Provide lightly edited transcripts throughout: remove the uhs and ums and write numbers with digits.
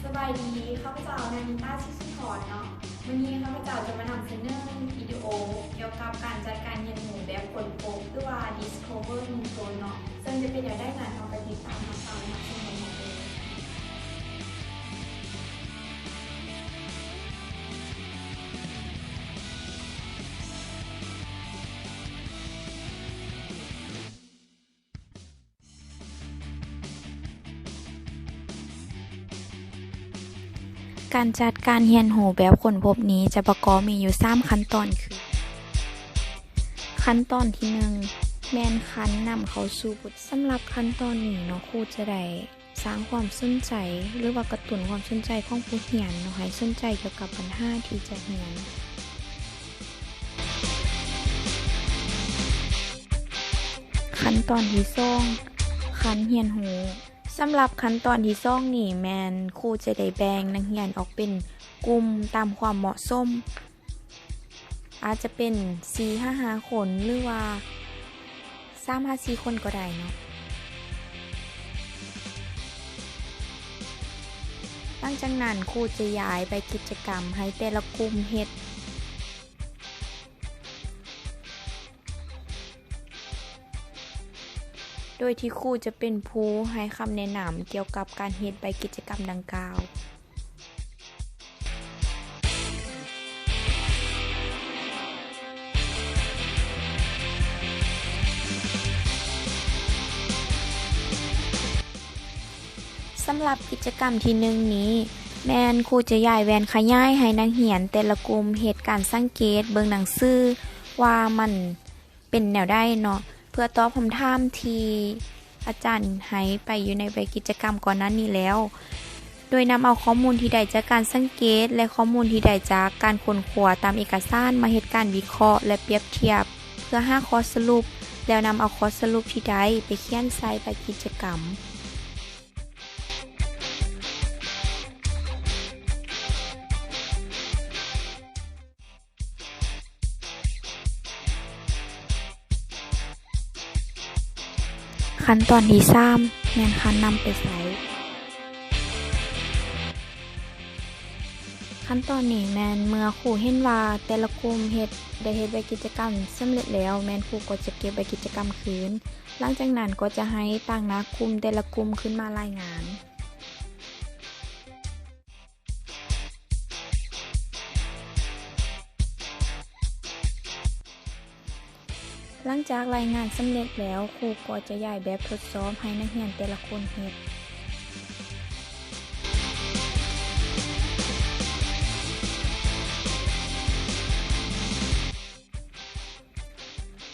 สบายดีข้าพเจ้านานิต้าชิชุพรเนาะวันนี้ข้าพเจ้าจะมานำเสนอวิดีโอเกี่ยวกับการจัดการเรียนรู้แบบค้นพบหรือว่า Discover New Zone เนาะซึ่งจะเป็นอย่างได้งานเอาไปติดตามรับฟังนะคะสนุกของเองการจัดการเรียนรู้แบบค้นพบนี้จะประกอบมีอยู่3ขั้นตอนคือขั้นตอนที่1แม่นคันนำเข้าสู่บทสำหรับขั้นตอนนี้เนาะครูจะได้สร้างความสนใจหรือว่ากระตุ้นความสนใจของผู้เรียนเนาะให้สนใจเกี่ยวกับปัญหาที่จะเรียนขั้นตอนที่2ขั้นเรียนรู้สำหรับขั้นตอนที่2นี่แม่นครูจะได้แบ่งนักเรียนออกเป็นกลุ่มตามความเหมาะสมอาจจะเป็น 4-5 คนหรือว่า 3-4 คนก็ได้เนาะหลังจากนั้นครูจะย้ายไปกิจกรรมให้แต่ละกลุ่มเฮ็ดโดยที่ครูจะเป็นผู้ให้คำแนะนำเกี่ยวกับการเฮ็ดใบกิจกรรมดังกล่าวสำหรับกิจกรรมที่1นี้แม่นครูจะย้ายแว่นขยายให้นักเรียนแต่ละกลุ่มเฮ็ดการสังเกตเบิ่งหนังสือว่ามันเป็นแนวใดเนาะเพื่อตอบคำถามที่อาจารย์ให้ไปอยู่ในใบกิจกรรมก่อนนั้นนี้แล้วโดยนำเอาข้อมูลที่ได้จากการสังเกตและข้อมูลที่ได้จากการค้นคว้าตามเอกสารมาเฮ็ดการวิเคราะห์และเปรียบเทียบเพื่อหาข้อสรุปแล้วนำเอาข้อสรุปที่ได้ไปเขียนใส่ใบกิจกรรมขั้นตอนที่3แม่นคันนำไปใช้ขั้นตอนนี้แม่นเมื่อครูเห็นว่าแต่ละกลุ่มได้เฮ็ดใบกิจกรรมสำเร็จแล้วแม่นครูก็จะเก็บใบกิจกรรมคืนหลังจากนั้นก็จะให้ตั้งหน้ากลุ่มแต่ละกลุ่มขึ้นมารายงานหลังจากรายงานสำเร็จแล้วครูก็จะย้ายแบบทดสอบให้นักเรียนแต่ละคนเฮ็ด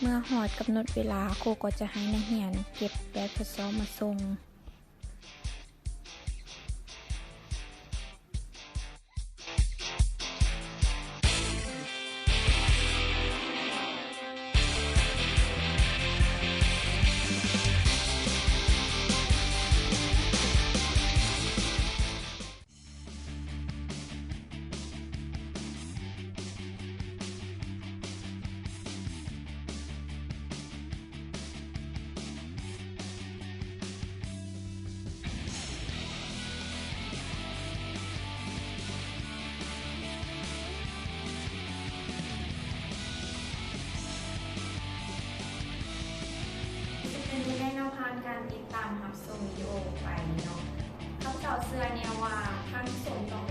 เมื่อฮอดกำหนดเวลาครูก็จะให้นักเรียนเก็บแบบทดสอบมาส่งได้นำพานการติดตามรับชมวิดีโอไปเนาะข้าพเจ้าเชื่อแนวว่าท่านผู้ชมต้อง